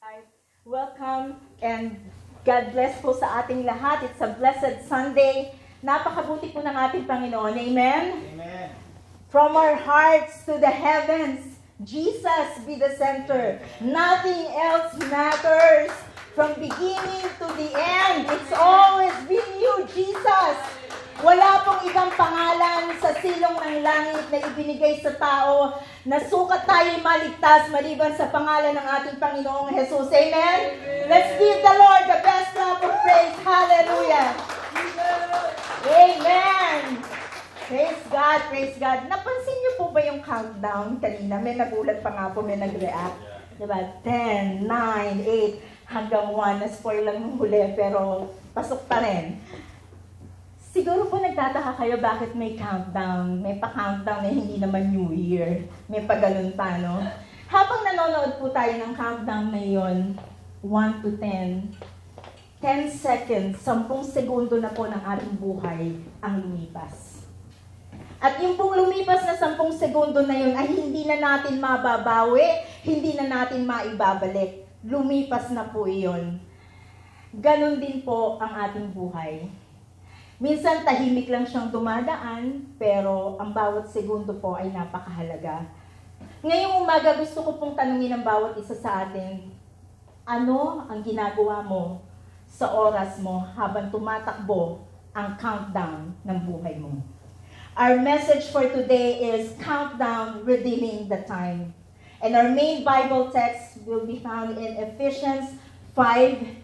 Life. Welcome and God bless po sa ating lahat. It's a blessed Sunday. Napakabuti po ng ating Panginoon. Amen? Amen. From our hearts to the heavens, Jesus be the center. Nothing else matters. From beginning to the end, it's always been you, Jesus. Wala pong ibang pangalan sa silong ng langit na ibinigay sa tao na sukat tayo maligtas maliban sa pangalan ng ating Panginoong Jesus. Amen? Let's give the Lord the best clap of praise. Hallelujah. Amen. Praise God, praise God. Napansin niyo po ba yung countdown kanina? May nagulat pa nga po, may nag-react. Diba? 10, 9, 8, hanggang 1. Na-spoil lang yung huli, pero pasok pa rin. Siguro po nagtataka kayo bakit may countdown. May pa-countdown na hindi naman New Year. May pa-ganun pa, no? Habang nanonood po tayo ng countdown na yun, 1 to 10, 10 seconds, 10 segundo na po ng ating buhay ang lumipas. At yung pong lumipas na 10 segundo na yun ay hindi na natin mababawi, hindi na natin maibabalik. Lumipas na po iyon. Ganon din po ang ating buhay. Minsan tahimik lang siyang dumadaan, pero ang bawat segundo po ay napakahalaga. Ngayong umaga gusto ko pong tanungin ang bawat isa sa atin, ano ang ginagawa mo sa oras mo habang tumatakbo ang countdown ng buhay mo? Our message for today is Countdown, Redeeming the Time. And our main Bible text will be found in Ephesians 5,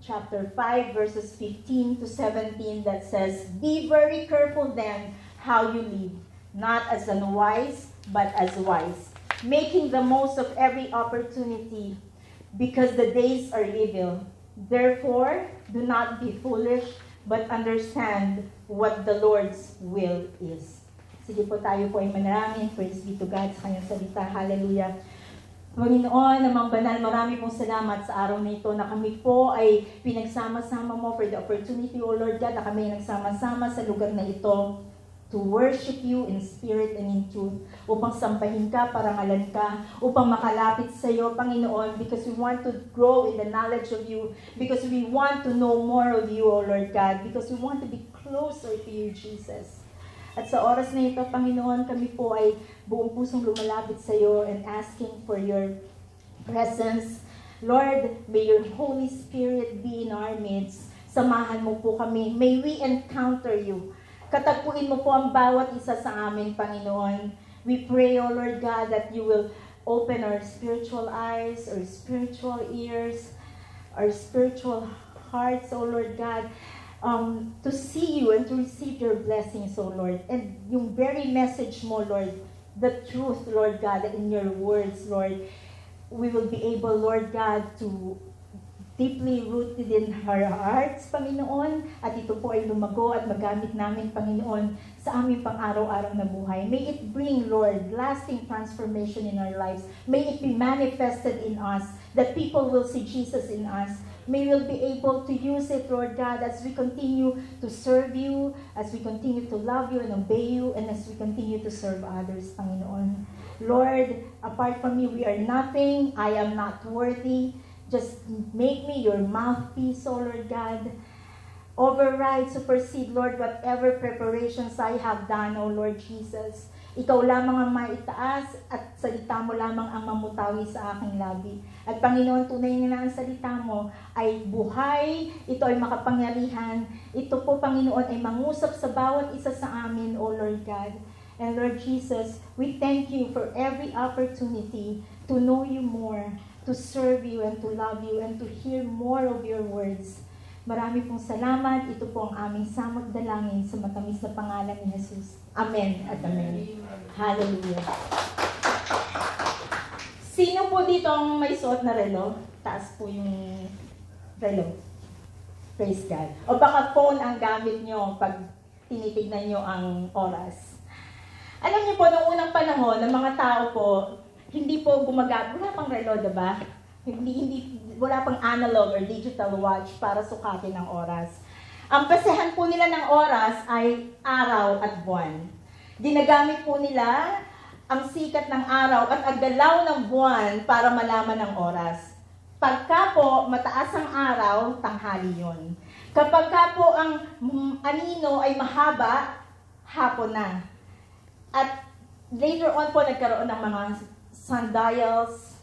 chapter 5, verses 15 to 17 that says, "Be very careful then how you live, not as unwise, but as wise, making the most of every opportunity, because the days are evil. Therefore, do not be foolish, but understand what the Lord's will is." Sige po, tayo po ay manalangin. Praise be to God sa kanyang salita. Hallelujah. Panginoon, namang banal, marami pong salamat sa araw na ito na kami po ay pinagsama-sama mo for the opportunity, O Lord God, na kami nagsama-sama sa lugar na ito to worship you in spirit and in truth, upang sampahin ka, parangalan ka, upang makalapit sa iyo, Panginoon, because we want to grow in the knowledge of you, because we want to know more of you, O Lord God, because we want to be closer to you, Jesus. At sa oras na ito, Panginoon, kami po ay buong pusong lumalapit sa iyo and asking for your presence. Lord, may your Holy Spirit be in our midst. Samahan mo po kami. May we encounter you. Katagpuin mo po ang bawat isa sa amin, Panginoon. We pray, O Lord God, that you will open our spiritual eyes, our spiritual ears, our spiritual hearts, O Lord God, to see you and to receive your blessings, O Lord. And yung very message mo, Lord, the truth, Lord God, in your words, Lord, we will be able, Lord God, to deeply rooted in our hearts, Panginoon, at ito po ay lumago at magamit namin, Panginoon, sa aming pang-araw-araw na buhay. May it bring, Lord, lasting transformation in our lives. May it be manifested in us, that people will see Jesus in us. May we'll be able to use it, Lord God, as we continue to serve you, as we continue to love you and obey you, and as we continue to serve others, Panginoon. Lord, apart from you, we are nothing. I am not worthy. Just make me your mouthpiece, O Lord God. Override, supersede, Lord, whatever preparations I have done, O Lord Jesus. Ikaw lamang ang maitaas at salita mo lamang ang mamutawi sa aking labi. At Panginoon, tunay na ang salita mo ay buhay, ito ay makapangyarihan. Ito po, Panginoon, ay mangusap sa bawat isa sa amin, O Lord God. And Lord Jesus, we thank you for every opportunity to know you more, to serve you and to love you and to hear more of your words. Marami pong salamat. Ito po ang aming samot dalangin sa matamis na pangalan ni Jesus. Amen at amen. Hallelujah. Sino po dito ang may suot na relo? Taas po yung relo. Praise God. O baka phone ang gamit nyo pag tinitignan nyo ang oras. Alam niyo po, noong unang panahon, ng mga tao po, hindi po gumagamit. Wala pang relo, diba? Wala pang analog or digital watch para sukatin ang oras. Ang basehan po nila ng oras ay araw at buwan. Ginagamit po nila ang sikat ng araw at ang galaw ng buwan para malaman ang oras. Pagka po mataas ang araw, tanghali yun. Kapag ka po ang anino ay mahaba, hapon na. At later on po nagkaroon ng mga sundials.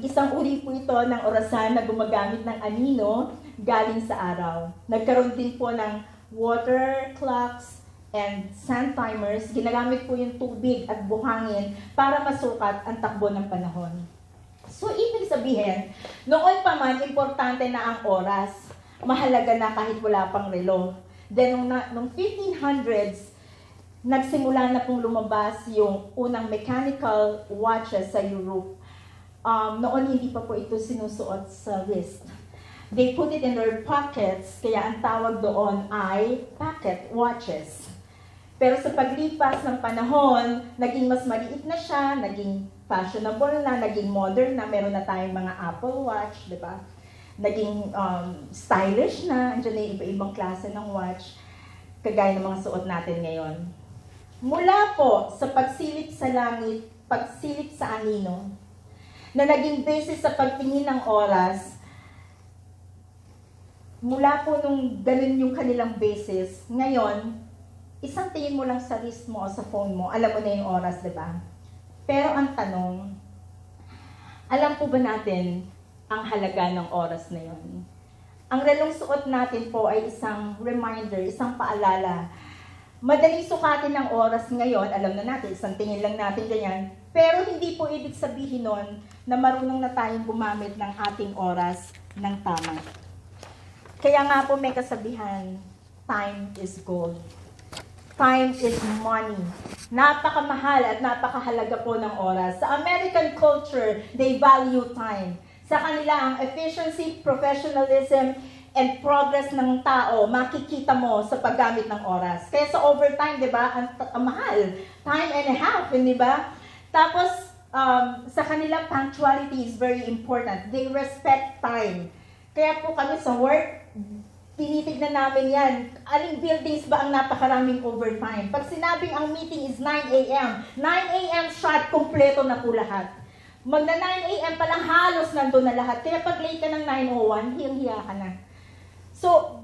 Isang uri po ito ng orasan na gumagamit ng anino galing sa araw. Nagkaroon din po ng water clocks and sun timers. Ginagamit po yung tubig at buhangin para masukat ang takbo ng panahon. So, ibig sabihin, noon pa man, importante na ang oras. Mahalaga na kahit wala pang relo. Then, nung 1500s, nagsimula na pong lumabas yung unang mechanical watches sa Europe. Noon, hindi pa po ito sinusuot sa wrist. They put it in their pockets, kaya ang tawag doon ay pocket watches. Pero sa paglipas ng panahon, naging mas maliit na siya, naging fashionable na, naging modern na, meron na tayong mga Apple Watch, di ba? Naging stylish na, andyan na yung iba-ibang klase ng watch, kagaya ng mga suot natin ngayon. Mula po sa pagsilip sa langit, pagsilip sa anino, na naging basis sa pagtingin ng oras, mula po nung ganun yung kanilang basis, ngayon, isang tingin mo lang sa wrist mo o sa phone mo, alam mo na yung oras, di ba? Pero ang tanong, alam po ba natin ang halaga ng oras na yun? Ang relong suot natin po ay isang reminder, isang paalala. Madaling sukatin ng oras ngayon, alam na natin, isang tingin lang natin ganyan. Pero hindi po ibig sabihin nun na marunong na tayong gumamit ng ating oras ng tama. Kaya nga po may kasabihan, time is gold. Time is money. Napakamahal at napakahalaga po ng oras. Sa American culture, they value time. Sa kanila, ang efficiency, professionalism, and progress ng tao, makikita mo sa paggamit ng oras. Kaya sa overtime, di ba, ang mahal. Time and a half, di ba? Tapos, sa kanila, punctuality is very important. They respect time. Kaya po kami sa work, tinitignan namin yan. Aling buildings ba ang napakaraming overtime? Pag sinabing ang meeting is 9 a.m., 9 a.m. sharp, kumpleto na po lahat. Magna 9 a.m. pa lang halos nandun na lahat. Kaya pag late ka ng 9:01, hiyang-hiya ka na. So,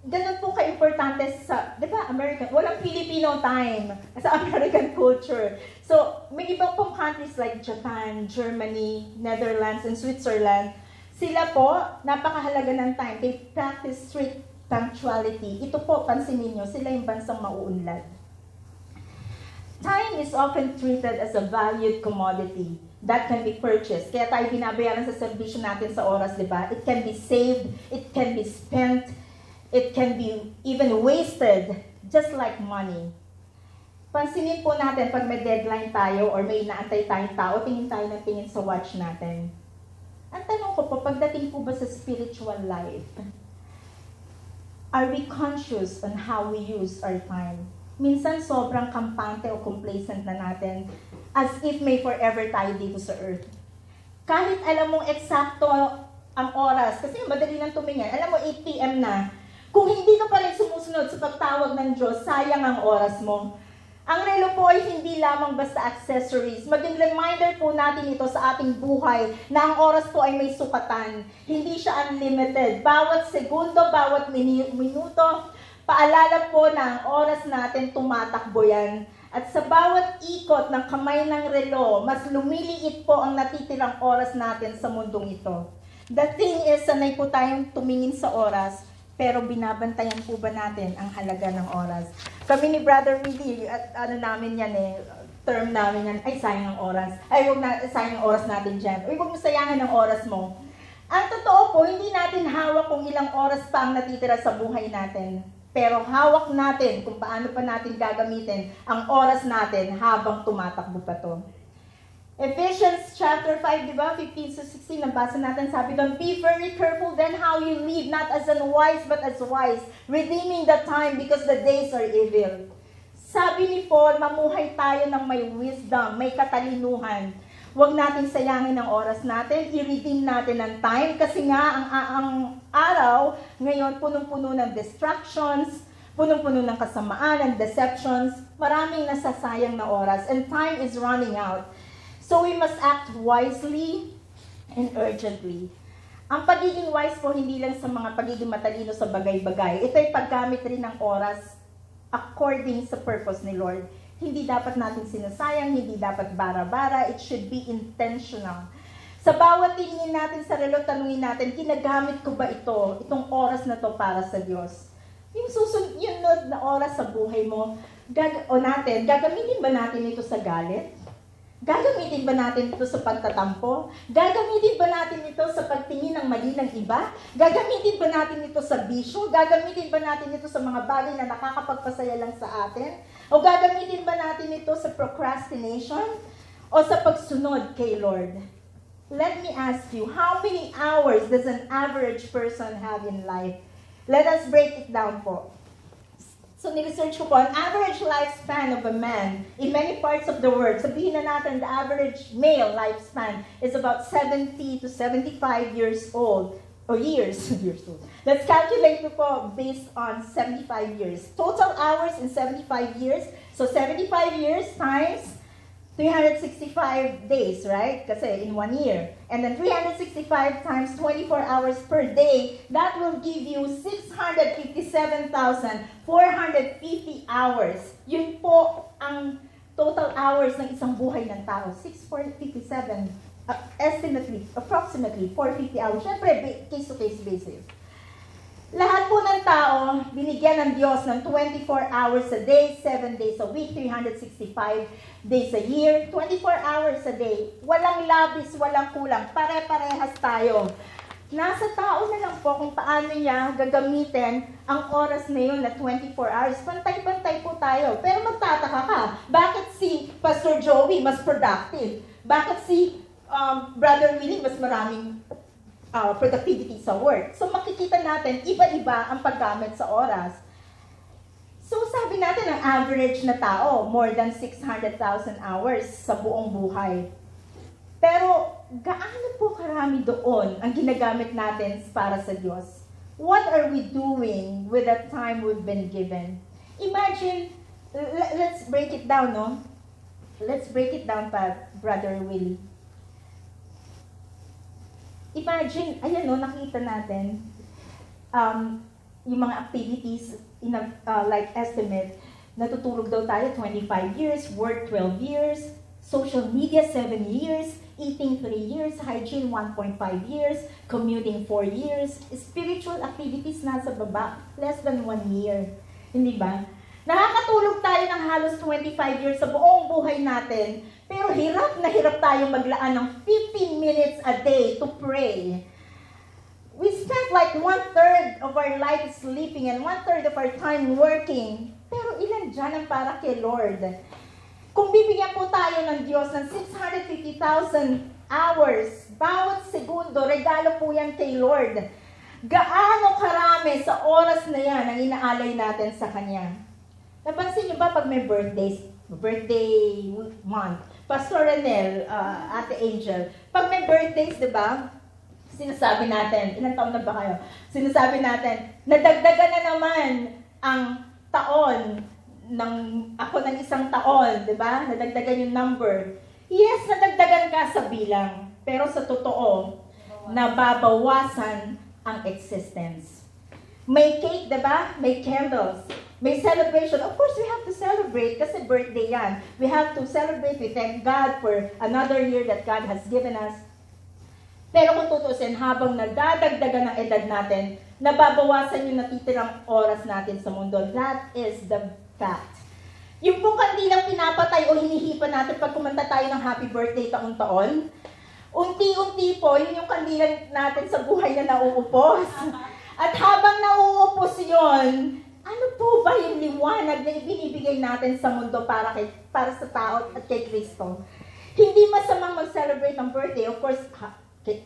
ganun po ka-importante sa, di ba, American, walang Filipino time sa American culture. So, may ibang pong countries like Japan, Germany, Netherlands, and Switzerland, sila po, napakahalaga ng time. They practice strict punctuality. Ito po, pansinin nyo, sila yung bansang mauunlad. Time is often treated as a valued commodity that can be purchased. Kaya tayo binabayaran sa servisyo natin sa oras, di ba? It can be saved, it can be spent, it can be even wasted, just like money. Pansinin po natin pag may deadline tayo or may inaantay tayong tao, tingin tayo ng tingin sa watch natin. Ang tanong ko po, pagdating po ba sa spiritual life, are we conscious on how we use our time? Minsan sobrang kampante o complacent na natin as if may forever tayo dito sa earth. Kahit alam mong eksakto ang oras, kasi madali nang tumingin, alam mo 8 p.m. na, kung hindi ka pa rin sumusunod sa pagtawag ng Diyos, sayang ang oras mo. Ang relo po ay hindi lamang basta accessories. Maging reminder po natin ito sa ating buhay na ang oras po ay may sukatan. Hindi siya unlimited. Bawat segundo, bawat minuto, paalala po na ang oras natin tumatakbo yan. At sa bawat ikot ng kamay ng relo, mas lumiliit po ang natitirang oras natin sa mundong ito. The thing is, sanay po tayong tumingin sa oras, pero binabantayan po ba natin ang halaga ng oras? Kami ni Brother Willie, at namin yan term namin yan, ay sayang ang oras. Ay, huwag na, sayang ang oras natin dyan. Ay, huwag mo sayangin ang oras mo. Ang totoo po, hindi natin hawak kung ilang oras pa ang natitira sa buhay natin. Pero hawak natin kung paano pa natin gagamitin ang oras natin habang tumatakbo pa to. Ephesians chapter 5, di ba? 15-16, nabasa natin, sabi doon, be very careful then how you live, not as unwise but as wise, redeeming the time because the days are evil. Sabi ni Paul, mamuhay tayo ng may wisdom, may katalinuhan. Huwag natin sayangin ang oras natin, i-redeem natin ang time, kasi nga ang araw ngayon punong-puno ng distractions, punong-puno ng kasamaan, ng deceptions, maraming nasasayang na oras, and time is running out. So we must act wisely and urgently. Ang pagiging wise po hindi lang sa mga pagiging matalino sa bagay-bagay. Ito'y paggamit rin ng oras according sa purpose ni Lord. Hindi dapat natin sinasayang, hindi dapat bara-bara. It should be intentional. Sa bawat tingin natin sa relo, tanungin natin, ginagamit ko ba ito, itong oras na to para sa Diyos? Yung susunod na oras sa buhay mo, gagamitin ba natin ito sa galit? Gagamitin ba natin ito sa pagtatampo? Gagamitin ba natin ito sa pagtingin ng mali ng iba? Gagamitin ba natin ito sa bisyo? Gagamitin ba natin ito sa mga bagay na nakakapagpasaya lang sa atin? O gagamitin ba natin ito sa procrastination? O sa pagsunod kay Lord? Let me ask you, how many hours does an average person have in life? Let us break it down po. So, ni-research ko po, an average lifespan of a man in many parts of the world, sabihin na natin the average male lifespan is about 70 to 75 years old, or years old. Let's calculate po based on 75 years. Total hours in 75 years, so 75 years times 365 days, right? Kasi in 1 year. And then 365 times 24 hours per day, that will give you 657,450 hours. Yun po ang total hours ng isang buhay ng tao. 657, approximately 450 hours. Siyempre, case-to-case basis. Lahat po ng tao, binigyan ng Diyos ng 24 hours a day, 7 days a week, 365 days a year, 24 hours a day. Walang labis, walang kulang. Pare-parehas tayo. Nasa tao na lang po kung paano niya gagamitin ang oras na yun na 24 hours. Pantay-pantay po tayo. Pero magtataka ka, bakit si Pastor Joey mas productive? Bakit si Brother Willie mas maraming productivity sa work? So makikita natin, iba-iba ang paggamit sa oras. So sabi natin, ang average na tao, more than 600,000 hours sa buong buhay. Pero gaano po karami doon ang ginagamit natin para sa Diyos? What are we doing with the time we've been given? Imagine, let's break it down, no? Let's break it down pa, Brother Willie. Imagine, ayan no, nakita natin yung mga activities like estimate, natutulog daw tayo 25 years, work 12 years, social media 7 years, eating 3 years, hygiene 1.5 years, commuting 4 years, spiritual activities nasa baba, less than 1 year. Hindi ba? Nakakatulog tayo ng halos 25 years sa buong buhay natin, pero hirap na hirap tayo maglaan ng 15 minutes a day to pray. We spent like 1/3 of our life sleeping and 1/3 of our time working. Pero ilan dyan ang para kay Lord? Kung bibigyan po tayo ng Diyos ng 650,000 hours, bawat segundo, regalo po yan kay Lord. Gaano karami sa oras na yan ang inaalay natin sa Kanya? Napansin niyo ba pag may birthday month, Pastor Renel, Ate Angel, pag may birthdays, di ba, sinasabi natin, ilang taon na ba kayo? Sinasabi natin, nadagdagan na naman ang taon ako ng isang taon, di ba? Nadagdagan yung number. Yes, nadagdagan ka sa bilang, pero sa totoo, nababawasan ang existence. May cake, di ba? May candles. May celebration. Of course, we have to celebrate kasi birthday yan. We have to celebrate. We thank God for another year that God has given us. Pero kung tutusin, habang nadadagdagan ang edad natin, nababawasan yung natitirang oras natin sa mundo. That is the fact. Yung pong kandilang pinapatay o hinihipan natin pag kumanta tayo ng happy birthday taon-taon, unti-unti po, yun yung kandilan natin sa buhay na nauupos. At habang nauupos yun, ano po ba yung liwanag na ibinibigay natin sa mundo para sa tao at kay Kristo? Hindi masamang mag-celebrate ng birthday. Of course,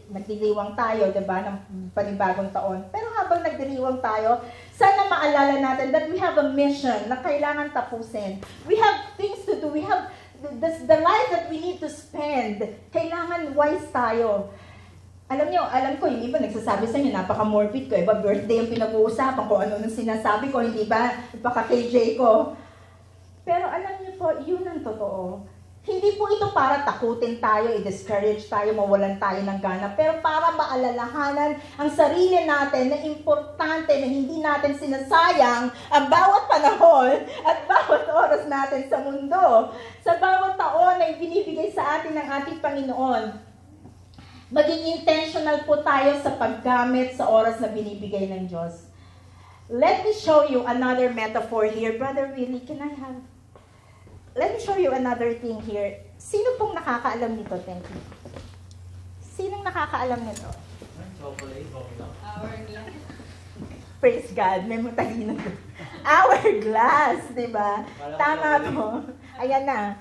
nagdiriwang tayo, diba, ng panibagong taon. Pero habang nagdiriwang tayo, sana maalala natin that we have a mission na kailangan tapusin. We have things to do. We have the life that we need to spend. Kailangan wise tayo. Alam ko, yung iba nagsasabi sa inyo, napaka-morbid ko, iba birthday yung pinag-uusapan ko, ano nang sinasabi ko, hindi ba, napaka-KJ ko. Pero alam niyo po, yun ang totoo. Hindi po ito para takutin tayo, i-discourage tayo, mawalan tayo ng gana, pero para maalalahanan ang sarili natin na importante na hindi natin sinasayang ang bawat panahon at bawat oras natin sa mundo. Sa bawat taon na binibigay sa atin ng ating Panginoon, maging intentional po tayo sa paggamit sa oras na binibigay ng Diyos. Let me show you another metaphor here. Brother Willie, can I have... Let me show you another thing here. Sino pong nakakaalam nito? Thank you. Sinong nakakaalam nito? Chocolate. Hourglass. Praise God, may matalino doon. Hourglass, di ba? Tama po. Ayan na.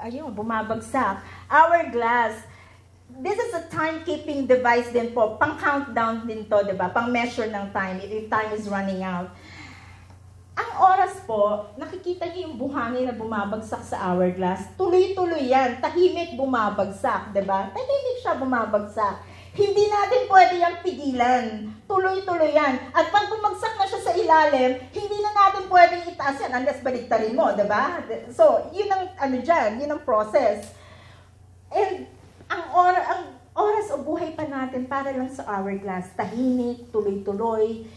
Ayun, bumabagsak. Hourglass. This is a time-keeping device din po. Pang-countdown din to, di ba? Pang-measure ng time, if time is running out. Ang oras po, nakikita niyo yung buhangin na bumabagsak sa hourglass. Tuloy-tuloy yan. Tahimik bumabagsak, di ba? Tahimik siya bumabagsak. Hindi natin pwede yung pigilan. Tuloy-tuloy yan. At pag bumagsak na siya sa ilalim, hindi na natin pwedeng itaas yan unless baliktarin mo, di ba? So, yun ang yun ang process. And ang oras o buhay pa natin para lang sa hourglass. Tahimik, tuloy-tuloy,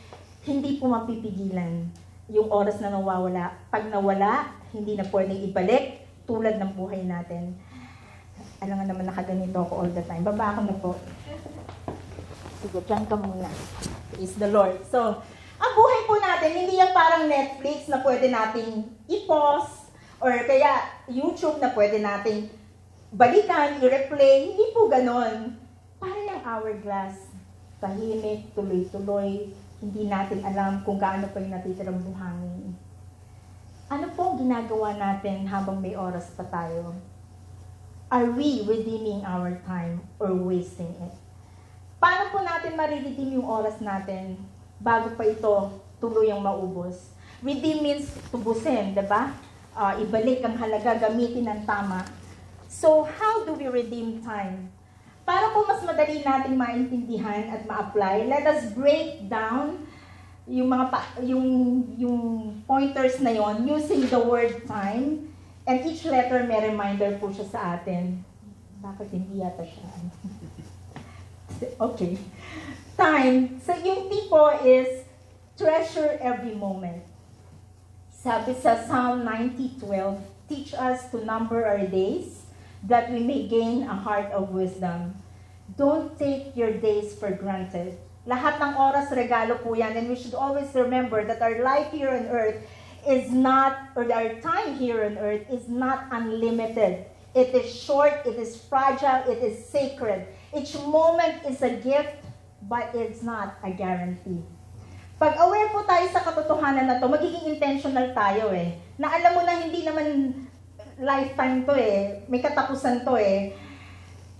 hindi po mapipigilan yung oras na nawawala. Pag nawala, hindi na pwedeng ibalik tulad ng buhay natin. Alam nga naman nakaganito ako all the time. Baba ako na po. Sige, dyan ka muna. Praise the Lord. So, ang buhay po natin, hindi yan parang Netflix na pwede nating i-pause or kaya YouTube na pwede nating balikan, i-replay. Hindi po ganon. Parang yung hourglass. Tahimik, tuloy-tuloy. Hindi natin alam kung gaano pa yung natitirang buhangin. Ano po ang ginagawa natin habang may oras pa tayo? Are we redeeming our time or wasting it? Paano po natin ma-redeem yung oras natin bago pa ito tuluyang maubos? Redeem means tubusin, diba? Ibalik ang halaga, gamitin ng tama. So, how do we redeem time? Para po mas madali nating maintindihan at ma-apply, let us break down yung yung pointers na yon using the word time, and each letter may reminder po siya sa atin. Bakit hindi yata siya? Okay. Time. So yung tipo is treasure every moment. Sabi sa Psalm 90:12, teach us to number our days, that we may gain a heart of wisdom. Don't take your days for granted. Lahat ng oras, regalo po yan. And we should always remember that our life here on earth is not, or our time here on earth is not unlimited. It is short, it is fragile, it is sacred. Each moment is a gift, but it's not a guarantee. Pag aware po tayo sa katotohanan na to, magiging intentional tayo eh. Na alam mo na hindi naman lifetime to eh. May katapusan to eh.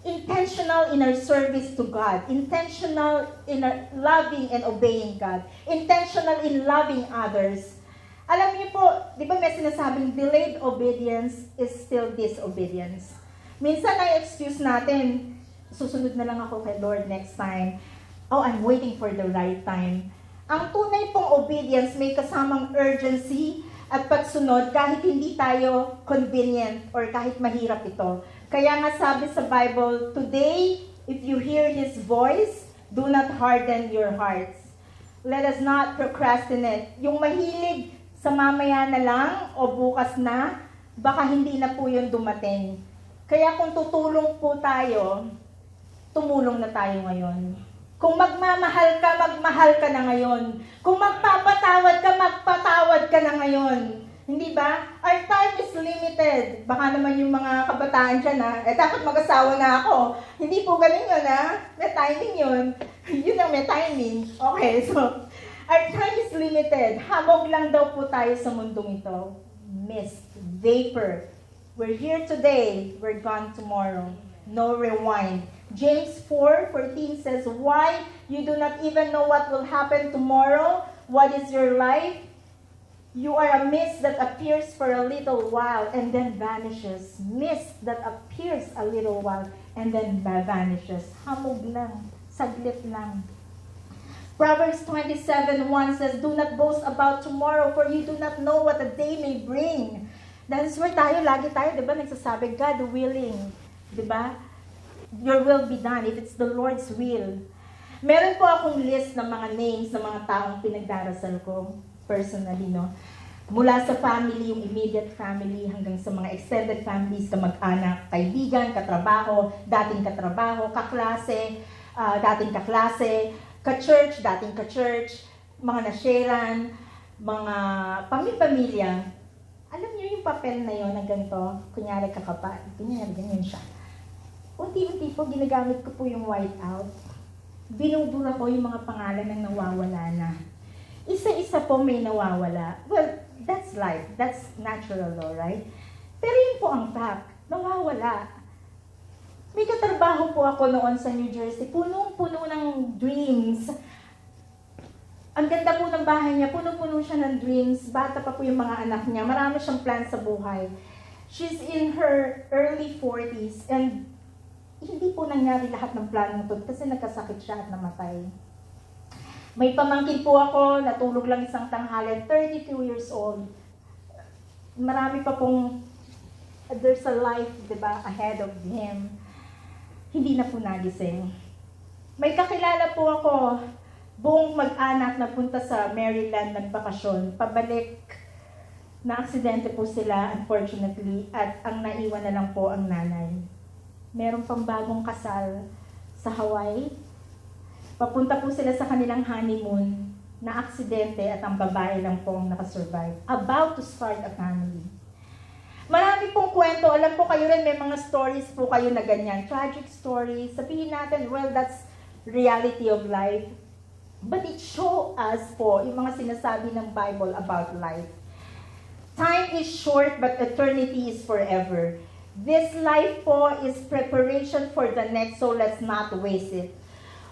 Intentional in our service to God. Intentional in our loving and obeying God. Intentional in loving others. Alam niyo po, di ba may sinasabing delayed obedience is still disobedience. Minsan ay excuse natin, susunod na lang ako kay Lord next time. Oh, I'm waiting for the right time. Ang tunay pong obedience may kasamang urgency at pagsunod kahit hindi tayo convenient or kahit mahirap ito. Kaya nga sabi sa Bible, today, if you hear His voice, do not harden your hearts. Let us not procrastinate. Yung mahilig sa mamaya na lang o bukas na, baka hindi na po yun dumating. Kaya kung tutulong po tayo, tumulong na tayo ngayon. Kung magmamahal ka na ngayon. Kung magpapatawad ka na ngayon. Hindi ba? Our time is limited. Baka naman yung mga kabataan dyan dapat mag-asawa na ako. Hindi po ganun yun May timing yun. Yun ang may timing. Okay, so, our time is limited. Hamog lang daw po tayo sa mundong ito. Mist, vapor. We're here today, we're gone tomorrow. No rewind. James 4:14 says, why you do not even know what will happen tomorrow? What is your life? You are a mist that appears for a little while and then vanishes. Mist that appears a little while and then vanishes. Hamog lang. Saglit lang. Proverbs 27:1 says, do not boast about tomorrow, for you do not know what a day may bring. That's why lagi tayo, di ba, nagsasabi, God willing, di ba? Your will be done if it's the Lord's will. Meron po akong list ng mga names ng mga taong pinagdarasal ko, personally, no? Mula sa family, yung immediate family, hanggang sa mga extended families, kamag-anak, kaibigan, katrabaho, dating katrabaho, kaklase, dating kaklase, ka-church, dating ka-church, mga nasheran, mga pamilya. Alam niyo yung papel na yon na ganito, kunyari kakapal, kunyari ganyan siya. Unti-unti po, ginagamit ko po yung whiteout. Binubura ko yung mga pangalan ng nawawala na. Isa-isa po may nawawala. Well, that's life. That's natural law, right? Pero yun po ang fact. Nawawala. May katrabaho po ako noon sa New Jersey. Punong-puno ng dreams. Ang ganda po ng bahay niya. Puno-puno siya ng dreams. Bata pa po yung mga anak niya. Marami siyang plan sa buhay. She's in her early 40s and hindi po nangyari lahat ng plano ito kasi nagkasakit siya at namatay. May pamangkin po ako, natulog lang isang tanghali, 32 years old. Marami pa pong, there's a life, diba, ahead of him. Hindi na po nagising. May kakilala po ako, buong mag-anak na punta sa Maryland, nagbakasyon, pabalik, na aksidente po sila, unfortunately, at ang naiwan na lang po ang nanay. Meron pang bagong kasal sa Hawaii. Papunta po sila sa kanilang honeymoon na aksidente at ang babae lang po ang nakasurvive. About to start a family. Marami pong kwento. Alam ko kayo rin, may mga stories po kayo na ganyan. Tragic stories. Sabihin natin, well, that's reality of life. But it shows us po yung mga sinasabi ng Bible about life. Time is short, but eternity is forever. This life po is preparation for the next, so let's not waste it.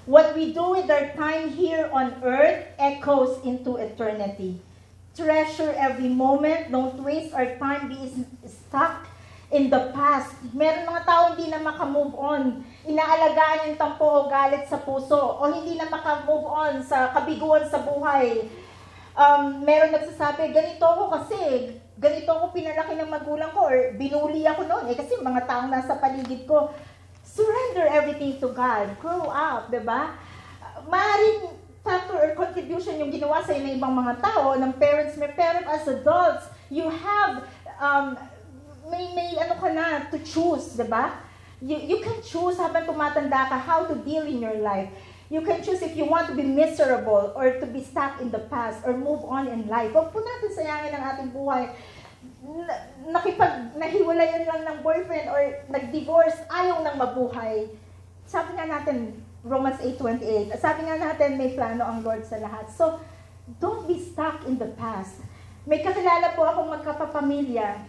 What we do with our time here on earth echoes into eternity. Treasure every moment. Don't waste our time being stuck in the past. Meron mga tao hindi na makamove on. Inaalagaan yung tampo o galit sa puso. O hindi na makamove on sa kabiguan sa buhay. Meron nagsasabi, ganito ako kasi, ganito ako pinalaki ng magulang ko or binuli ako noon. Kasi mga taong nasa paligid ko, surrender everything to God. Grow up, diba? Maaaring factor or contribution yung ginawa sa ng ibang mga tao, ng parents, pero as adults, you have, may ano ka na to choose, diba? You can choose habang tumatanda ka how to deal in your life. You can choose if you want to be miserable or to be stuck in the past or move on in life. Huwag po natin sayangin ang ating buhay. Nahiwalayan lang ng boyfriend or nag-divorce, ayaw nang mabuhay. Sabi nga natin, Romans 8:28, sabi nga natin, may plano ang Lord sa lahat. So, don't be stuck in the past. May kakilala po akong magkapapamilya.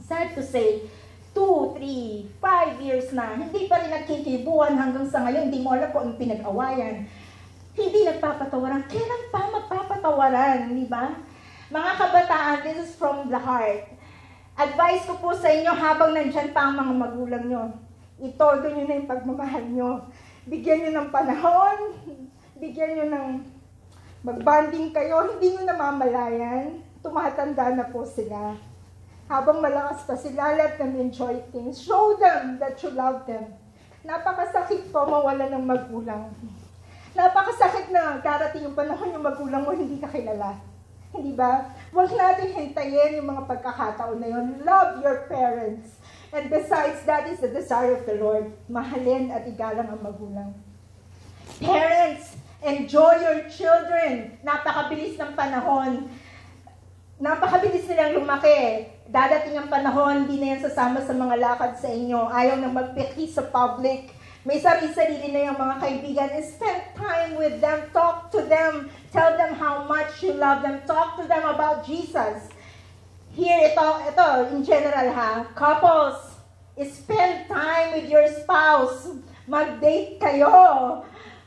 Sad to say, 2, 3, 5 years na, hindi pa rin nagkikibuan hanggang sa ngayon, hindi mo alam kung anong pinag-awayan. Hindi nagpapatawaran. Kailan pa magpapatawaran, di ba? Mga kabataan, this is from the heart. Advice ko po sa inyo habang nandyan pa ang mga magulang nyo. Itodo nyo na yung pagmamahal nyo. Bigyan nyo ng panahon, bigyan nyo ng magbanding kayo, hindi nyo namamalayan. Tumatanda na po sila. Habang malakas pa sila, let them enjoy things. Show them that you love them. Napakasakit po mawala ng magulang. Napakasakit na darating yung panahon yung magulang mo hindi ka kilala. Hindi ba? Huwag natin hintayin yung mga pagkakataon na yun. Love your parents. And besides, that is the desire of the Lord. Mahalin at igalang ang magulang. Parents, enjoy your children. Napakabilis ng panahon. Napakabilis nilang lumaki. Dadating ang panahon, hindi na yan sasama sa mga lakad sa inyo. Ayaw na magpiki sa public. May sarili-sarili na yung mga kaibigan. And spend time with them. Talk to them. Tell them how much you love them. Talk to them about Jesus. Here, ito, in general ha. Couples, spend time with your spouse. Mag-date kayo.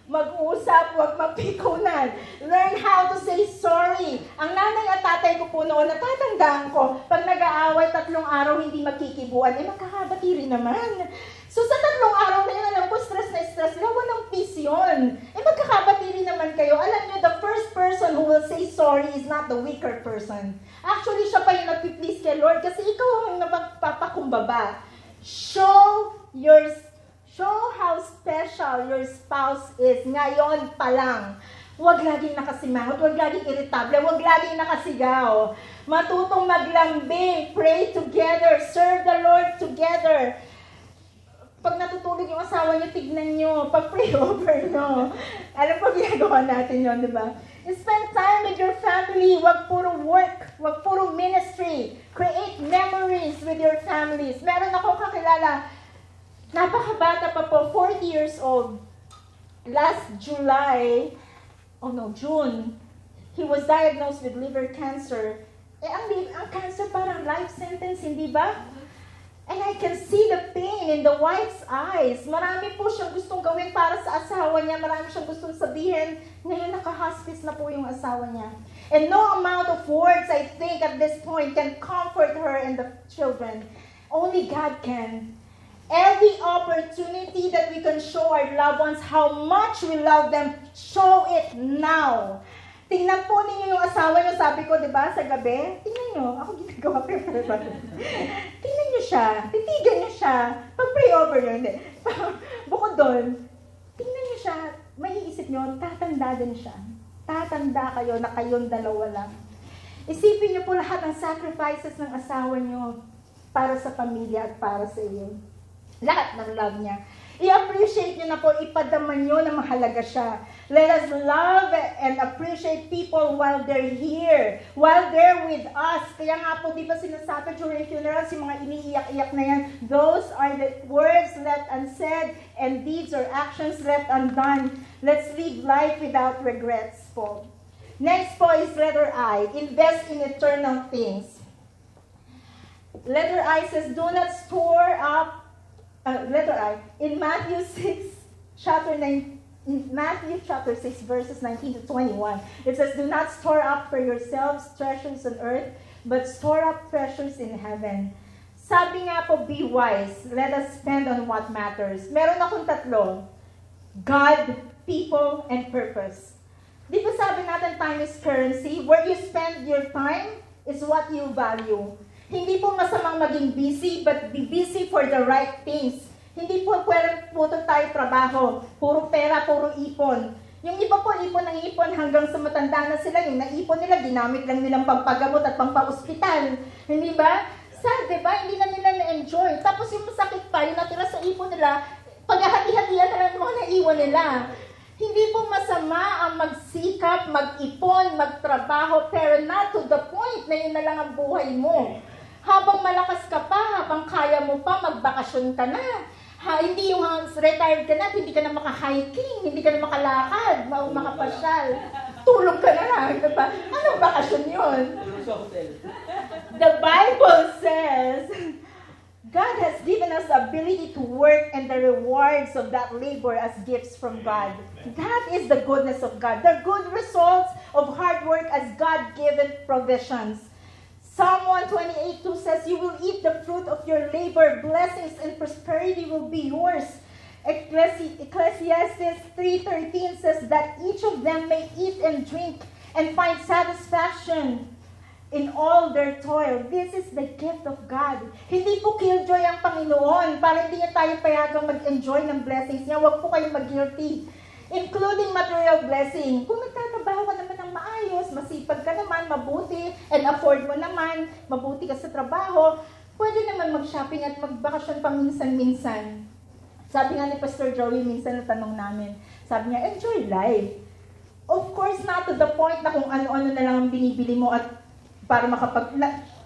Mag-uusap, huwag magpikunan. Learn how to say sorry. Ang nanay at tatay ko po noon, natatandaan ko, pag nag-aaway 3 araw hindi magkikibuan, magkakabati rin naman. So sa 3 araw na yun, alam ko, stress na stress, walang peace yun. Magkakabati rin naman kayo. Alam nyo, the first person person who will say sorry is not the weaker person. Actually, siya pa yung nagpi-please kay Lord kasi ikaw ang magpapakumbaba. Show how special your spouse is ngayon pa lang. Huwag laging nakasimangot, huwag laging irritable, huwag laging nakasigaw. Matutong maglambing, pray together, serve the Lord together. Pag natutulog yung asawa niyo, tignan niyo, pag-pray over niyo. Alam po, ginagawa natin yun, di ba? Spend time with your family. Huwag puro work, huwag puro ministry. Create memories with your families. Meron ako kakilala, napakabata pa po, 40 years old. Last June, he was diagnosed with liver cancer. Ang cancer parang life sentence, hindi ba? And I can see the pain in the wife's eyes. Marami po siyang gustong gawin para sa asawa niya. Marami siyang gustong sabihin. Ngayon naka-hospice na po yung asawa niya. And no amount of words, I think, at this point can comfort her and the children. Only God can. Every opportunity that we can show our loved ones how much we love them, show it now. Tingnan po ninyo yung asawa niyo, sabi ko, di ba, sa gabi? Tingnan niyo, ako ginagawa ko yung tingnan niyo siya, titigan niyo siya, pag-pray over niyo, hindi. Bukod doon, tingnan niyo siya, maiisip niyo, tatanda din siya. Tatanda kayo na kayong dalawa lang. Isipin niyo po lahat ng sacrifices ng asawa niyo para sa pamilya at para sa iyo. Lahat ng love niya. I-appreciate nyo na po, ipadama nyo na mahalaga siya. Let us love and appreciate people while they're here, while they're with us. Kaya nga po, di ba sinasabi during funerals, yung mga iniiyak-iyak na yan, those are the words left unsaid and deeds or actions left undone. Let's live life without regrets po. Next po is letter I, invest in eternal things. Letter I says, do not store up letter I, in Matthew chapter 6, verses 19 to 21, it says, do not store up for yourselves treasures on earth, but store up treasures in heaven. Sabi nga po, be wise. Let us spend on what matters. Meron akong tatlo. God, people, and purpose. Di ba sabi natin time is currency? Where you spend your time is what you value. Hindi po masamang maging busy, but be busy for the right things. Hindi po pwede puto tayo trabaho, puro pera, puro ipon. Yung iba po, ipon ng ipon hanggang sa matanda na sila, yung naipon nila, ginamit lang nilang pampagamot at pampaospital. Hindi ba? Sad, di ba? Hindi na nila na-enjoy. Tapos yung masakit pa, yung natira sa ipon nila, paghahati-hatian na lang mga naiwan nila. Hindi po masama ang magsikap, mag-ipon, magtrabaho, pero not to the point na yun na lang ang buhay mo. Habang malakas ka pa, habang kaya mo pa, magbakasyon ka na. Hindi yung retired ka na, hindi ka na maka-hiking, hindi ka na makalakad, makapasyal. Tulog ka na lang, diba? Anong bakasyon yun? The Bible says, God has given us the ability to work and the rewards of that labor as gifts from God. That is the goodness of God. The good results of hard work as God-given provisions. Psalm 128:2 says, you will eat the fruit of your labor. Blessings and prosperity will be yours. Ecclesiastes 3:13 says that each of them may eat and drink and find satisfaction in all their toil. This is the gift of God. Hindi po killjoy ang Panginoon para hindi niya tayo payagang mag-enjoy ng blessings niya. Huwag po kayong mag-guilty. Including material blessing. Kung nagtatrabaho ka naman ng maayos, masipag ka naman, mabuti, and afford mo naman, mabuti ka sa trabaho, pwede naman mag-shopping at magbakasyon paminsan-minsan. Sabi nga ni Pastor Joey, minsan na tanong namin, sabi niya, enjoy life. Of course, not to the point na kung ano-ano na lang ang binibili mo at para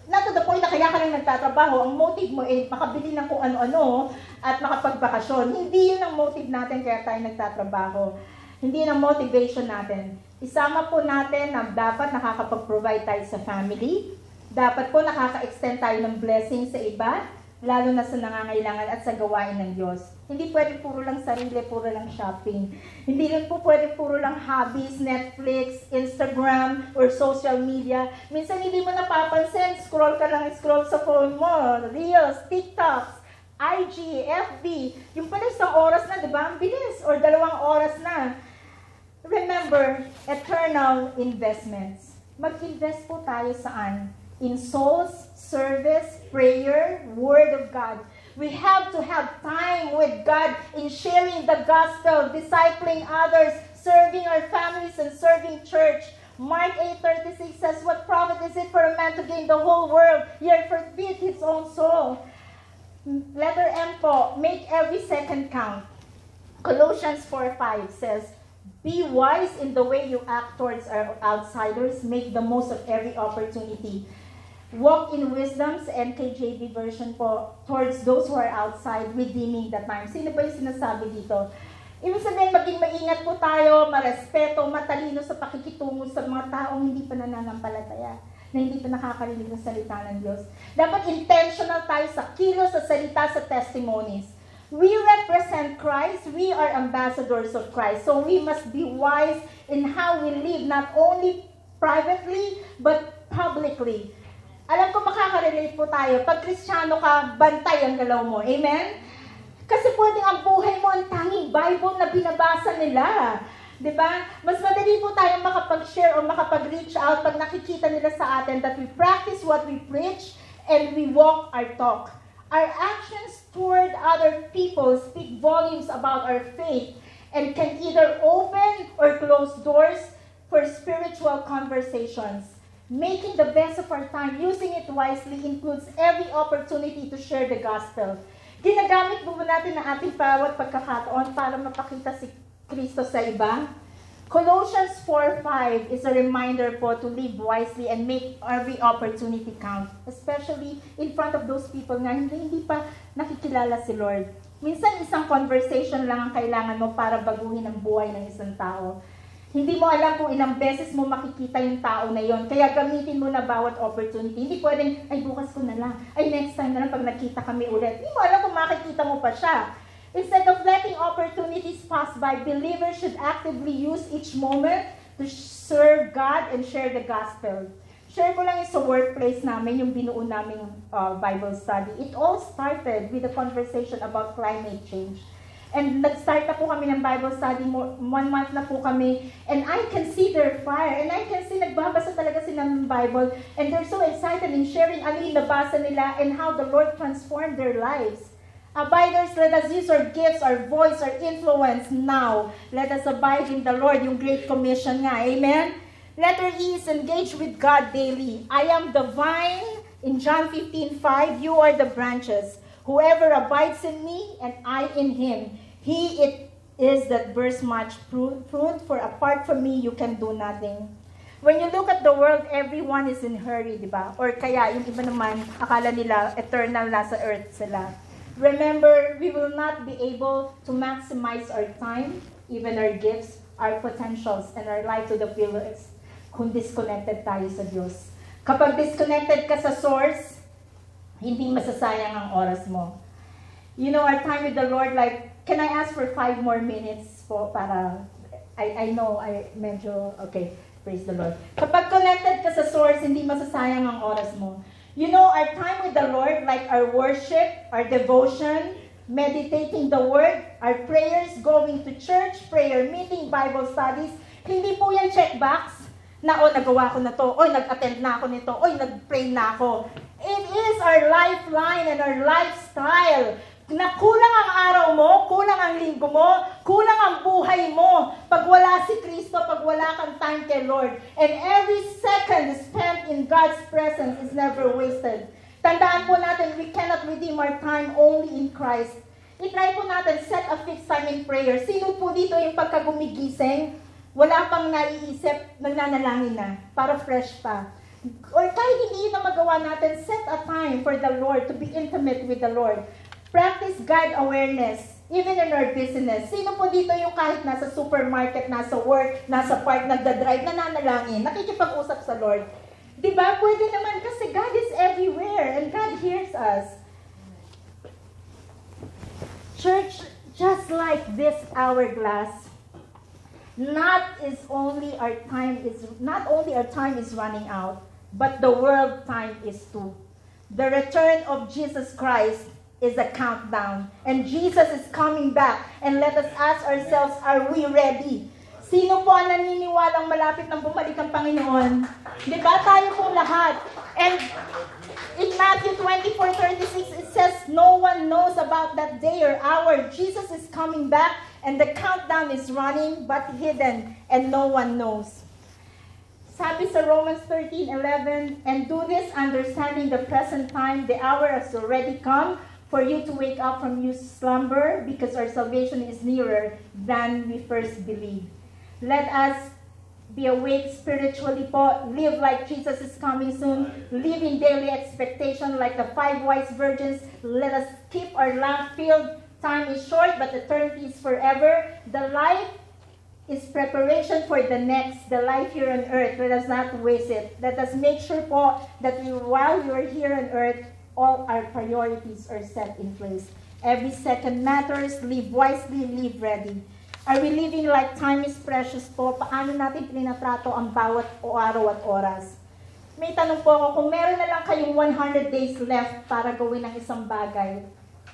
not to the point na kaya ka lang nagtatrabaho, ang motive mo ay makabili ng kung ano-ano at makapagbakasyon. Hindi yun ang motive natin kaya tayo nagtatrabaho. Hindi yun ang motivation natin. Isama po natin na dapat nakakapag-provide tayo sa family, dapat po nakaka-extend tayo ng blessing sa iba, lalo na sa nangangailangan at sa gawain ng Diyos. Hindi pwede puro lang sarili, puro lang shopping. Hindi rin po pwede puro lang hobbies, Netflix, Instagram, or social media. Minsan hindi mo napapansin, scroll ka lang, scroll sa phone mo, Reels, TikToks, IG, FB. Yung pala isang oras na, di ba? Ang bilis. Or 2 oras na. Remember, eternal investments. Mag-invest po tayo saan? In souls, service, prayer, Word of God. We have to have time with God in sharing the gospel, discipling others, serving our families, and serving church. Mark 8:36 says, "What profit is it for a man to gain the whole world, yet forfeit his own soul?" Letter M po, make every second count. Colossians 4:5 says, "Be wise in the way you act towards our outsiders. Make the most of every opportunity. Walk in wisdoms," NKJV version po, "towards those who are outside, redeeming the time." Sino ba yung sinasabi dito? Ibig sabihin, maging maingat po tayo, marespeto, matalino sa pakikitungo sa mga taong hindi pa nananampalataya, na hindi pa nakakarinig ng salita ng Diyos. Dapat intentional tayo sa kilos, sa salita, sa testimonies. We represent Christ. We are ambassadors of Christ. So we must be wise in how we live, not only privately, but publicly. Alam ko makaka-relate po tayo. Pag Kristiyano ka, bantay ang galaw mo. Amen? Kasi pwedeng ang buhay mo ang tanging Bible na binabasa nila. Diba? Mas madali po tayong makapag-share o makapag-reach out pag nakikita nila sa atin that we practice what we preach and we walk our talk. Our actions toward other people speak volumes about our faith and can either open or close doors for spiritual conversations. Making the best of our time, using it wisely, includes every opportunity to share the gospel. Ginagamit po natin ang ating bawat pagkakataon para mapakita si Kristo sa iba. Colossians 4:5 is a reminder po to live wisely and make every opportunity count, especially in front of those people na hindi pa nakikilala si Lord. Minsan isang conversation lang ang kailangan mo para baguhin ang buhay ng isang tao. Hindi mo alam kung ilang beses mo makikita yung tao na yon. Kaya gamitin mo na bawat opportunity. Hindi pwedeng, ay bukas ko na lang. Ay next time na lang pag nakita kami ulit. Hindi mo alam kung makikita mo pa siya. Instead of letting opportunities pass by, believers should actively use each moment to serve God and share the gospel. Share ko lang yung sa workplace namin, yung binuo naming Bible study. It all started with a conversation about climate change. And nag-start na po kami ng Bible study, 1 month na po kami, and I can see their fire, and I can see nagbabasa talaga sila ng Bible, and they're so excited in sharing ano yung nabasa nila and how the Lord transformed their lives. Abiders, let us use our gifts, our voice, our influence now. Let us abide in the Lord, yung Great Commission nga, amen? Letter E is engage with God daily. I am the vine, in John 15:5, you are the branches. Whoever abides in me and I in him, he it is that bears much fruit, for apart from me, you can do nothing. When you look at the world, everyone is in hurry, di ba? Or kaya, yung iba naman, akala nila eternal nasa earth sila. Remember, we will not be able to maximize our time, even our gifts, our potentials, and our life to the fullest kung disconnected tayo sa Diyos. Kapag disconnected ka sa source, hindi masasayang ang oras mo. You know, our time with the Lord, like, can I ask for 5 more minutes po para, I know, medyo, okay, praise the Lord. Kapag connected ka sa source, hindi masasayang ang oras mo. You know, our time with the Lord, like our worship, our devotion, meditating the Word, our prayers, going to church, prayer meeting, Bible studies, hindi po yan checkbox na, nagawa ko na to, nag-attend na ako nito, nag-pray na ako. It is our lifeline and our lifestyle. Na kulang ang araw mo, kulang ang linggo mo, kulang ang buhay mo pag wala si Kristo, pag wala kang time kay Lord. And every second spent in God's presence is never wasted. Tandaan po natin, we cannot redeem our time only in Christ. I-try po natin, set a fixed time in prayer. Sino po dito yung pagkagumigising, wala pang naiisip, nagnanalangin na, para fresh pa. Or kahit hindi yun na magawa natin, set a time for the Lord to be intimate with the Lord. Practice God awareness, even in our business. Sino po dito yung kahit nasa supermarket, nasa work, nasa park, nagdadrive, nananalangin, nakikipag-usap sa Lord? Diba? Pwede naman kasi God is everywhere and God hears us. Church, just like this hourglass, not only our time is running out, but the world time is too. The return of Jesus Christ is a countdown, and Jesus is coming back. And let us ask ourselves, are we ready? Sino po ang naniniwalang malapit nang bumalik ang Panginoon? Di ba? Tayo pong lahat. And in Matthew 24:36, it says, no one knows about that day or hour. Jesus is coming back and the countdown is running but hidden and no one knows. Sabi sa Romans 13:11, and do this understanding the present time, the hour has already come for you to wake up from your slumber because our salvation is nearer than we first believed. Let us be awake spiritually po. Live like Jesus is coming soon. Live in daily expectation like the 5 wise virgins. Let us keep our lamp filled. Time is short, but eternity is forever. The life is preparation for the next, the life here on earth. Let us not waste it. Let us make sure po that while we are here on earth, all our priorities are set in place. Every second matters. Live wisely, live ready. Are we living like time is precious po? Paano natin tinatrato ang bawat araw at oras? May tanong po ako, kung meron na lang kayong 100 days left para gawin ang isang bagay,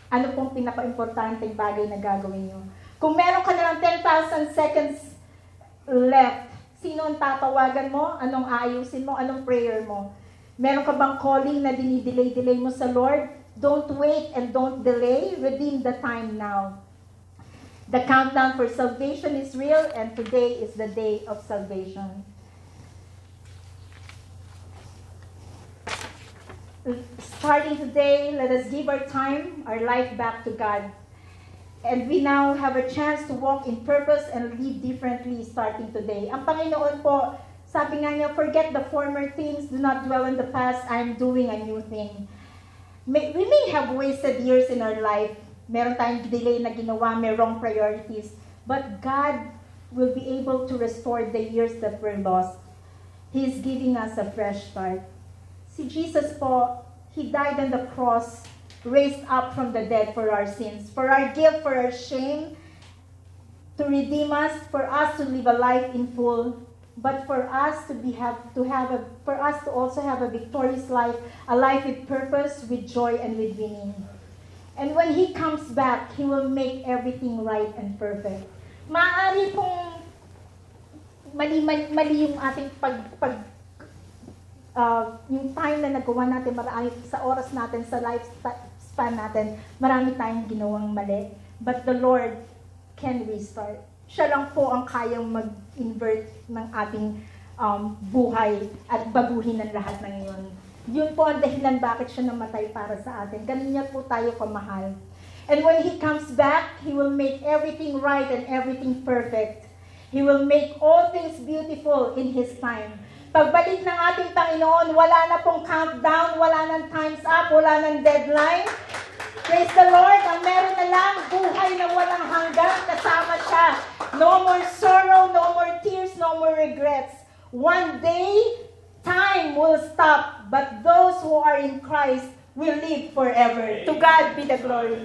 ano pong pinaka-importanteng bagay na gagawin nyo? Kung meron ka na lang 10,000 seconds left, sino ang tatawagan mo? Anong aayusin mo? Anong prayer mo? Meron ka bang calling na dinidelay-delay mo sa Lord? Don't wait and don't delay. Redeem the time now. The countdown for salvation is real, and today is the day of salvation. Starting today, let us give our time, our life back to God. And we now have a chance to walk in purpose and live differently starting today. Ang Panginoon po, sabi nga niya, forget the former things, do not dwell in the past, I am doing a new thing. We may have wasted years in our life. Meron tayong delay na ginawa, may wrong priorities. But God will be able to restore the years that were lost. He is giving us a fresh start. Si Jesus po, He died on the cross, raised up from the dead for our sins, for our guilt, for our shame, to redeem us, for us to live a life in full, but for us for us to also have a victorious life, a life with purpose, with joy, and with winning. And when He comes back, He will make everything right and perfect. Maaari pong mali yung ating yung time na nagawa natin, marami sa oras natin, sa lifespan natin, marami tayong ginawang mali. But the Lord can restart. Siya lang po ang kayang mag-invert ng ating buhay at baguhin ang lahat ng iyon. Yun po ang dahilan bakit siya namatay para sa atin. Ganun niya po tayo kamahal. And when He comes back, He will make everything right and everything perfect. He will make all things beautiful in His time. Pagbalik ng ating Panginoon, wala na pong countdown, wala nang time's up, wala nang deadline. Praise the Lord, ang meron na lang, buhay na walang hanggan, kasama siya. No more sorrow, no more tears, no more regrets. One day, time will stop, but those who are in Christ will live forever. To God be the glory.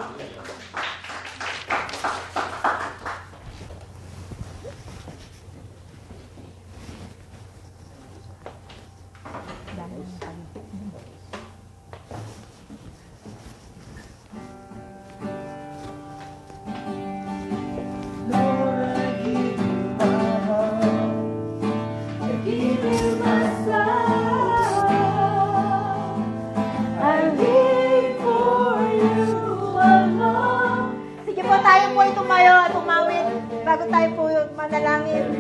Bago tayo po manalangin.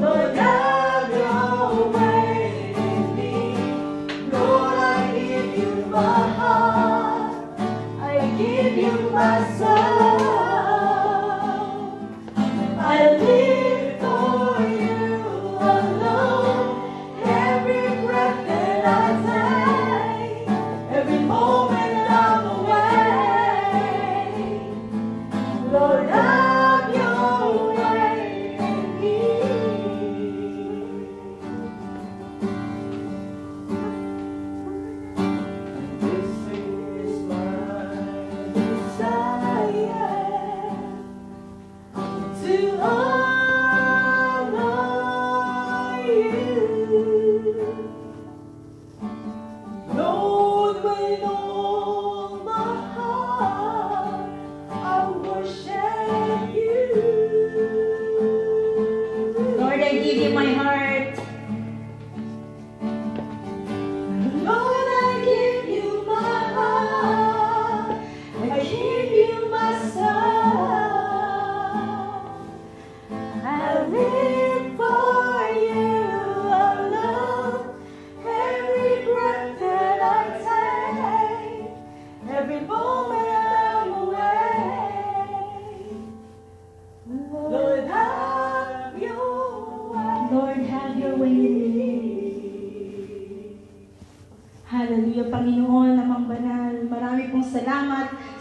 Lord, have your way in me. Lord, I give you my heart. I give you my soul. I live for you alone. Every breath that I take, every moment I'm away. Lord, have your way in me. This is my desire.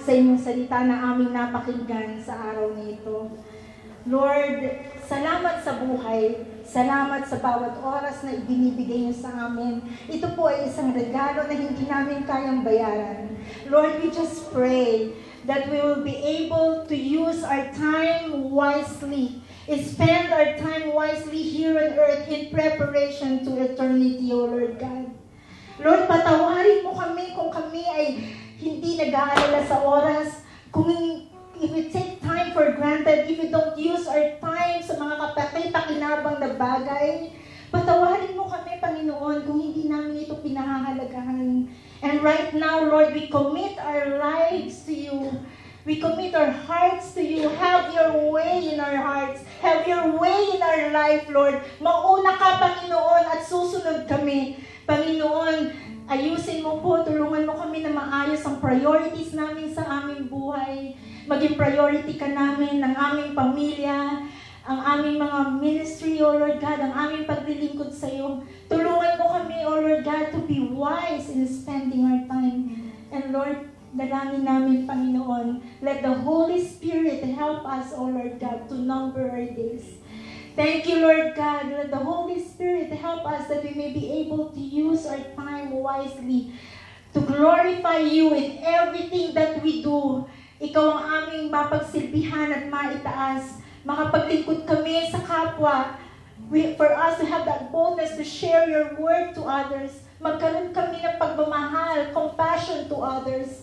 sa inyong salita na aming napakinggan sa araw nito. Lord, salamat sa buhay. Salamat sa bawat oras na ibinibigay niyo sa amin. Ito po ay isang regalo na hindi namin kayang bayaran. Lord, we just pray that we will be able to use our time wisely. Spend our time wisely here on earth in preparation to eternity, O Lord God. Lord, patawarin mo kami kung kami ay hindi nag-aalala sa oras. Kung if we take time for granted, if we don't use our time sa mga kapaki-pakinabang na bagay, patawarin mo kami, Panginoon, kung hindi namin ito pinahahalagahan. And right now, Lord, we commit our lives to you. We commit our hearts to you. Have your way in our hearts. Have your way in our life, Lord. Mauna ka, Panginoon, at susunod kami. Panginoon, ayusin mo po, tulungan mo kami na maayos ang priorities namin sa aming buhay. Maging priority ka namin ng aming pamilya, ang aming mga ministry, O Lord God, ang aming paglilingkod sa iyo. Tulungan mo kami, O Lord God, to be wise in spending our time. And Lord, dalangin namin, Panginoon, let the Holy Spirit help us, O Lord God, to number our days. Thank you, Lord God. Let the Holy Spirit help us that we may be able to use our time wisely to glorify you in everything that we do. Ikaw ang aming mapagsilbihan at maitaas. Makapaglingkod kami sa kapwa. For us to have that boldness to share your word to others. Magkaroon kami ng pagmamahal, compassion to others.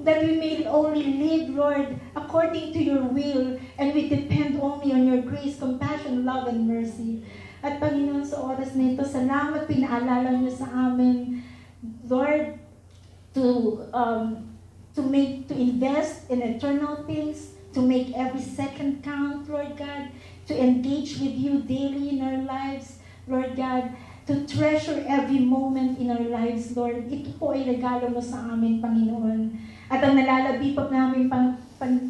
That we may only live, Lord, according to your will, and we depend only on your grace, compassion, love, and mercy. At Panginoon, sa oras na ito, salamat pinaalala niyo sa amin, Lord, to invest in eternal things, to make every second count, Lord God, to engage with you daily in our lives, Lord God, to treasure every moment in our lives, Lord. Ito po ay regalo mo sa amin, Panginoon. At ang nalalabi pa namin,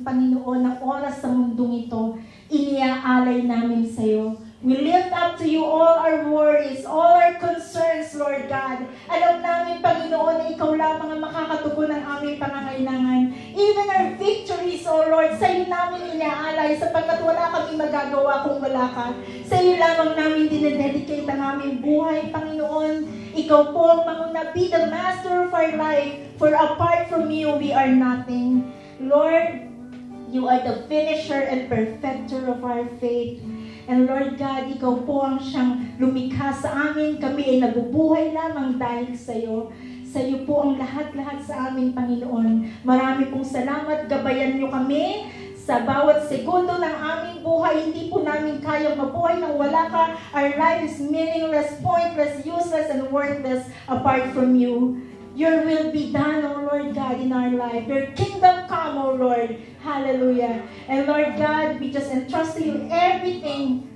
Panginoon, ng oras sa mundong ito, iniaalay namin sa iyo. We lift up to you all our worries, all our concerns, Lord God. Alam namin, Panginoon, na ikaw lamang ang makakatugon ng aming pangangailangan. Even our victories, O Lord, sa iyo namin iniaalay sapagkat wala kami magagawa kung wala ka. Sa iyo lamang namin dinededicate ang aming buhay, Panginoon. Ikaw po ang manguna, be the master of our life, for apart from you, we are nothing. Lord, you are the finisher and perfecter of our faith. And Lord God, ikaw po ang siyang lumikha sa amin. Kami ay nabubuhay lamang dahil sa iyo. Sa iyo po ang lahat-lahat sa amin, Panginoon. Marami pong salamat. Gabayan niyo kami sa bawat segundo ng aming buhay. Hindi po namin kayang mabuhay nang wala ka. Our life is meaningless, pointless, useless, and worthless apart from you. Your will be done, O Lord God, in our life. Your kingdom come, O Lord. Hallelujah. And Lord God, we just entrust to you everything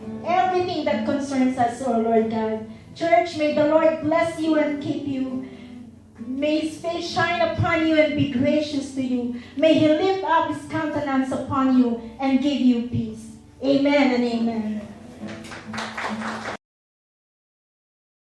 that concerns us, O Lord God. Church, may the Lord bless you and keep you. May His face shine upon you and be gracious to you. May He lift up His countenance upon you and give you peace. Amen and amen.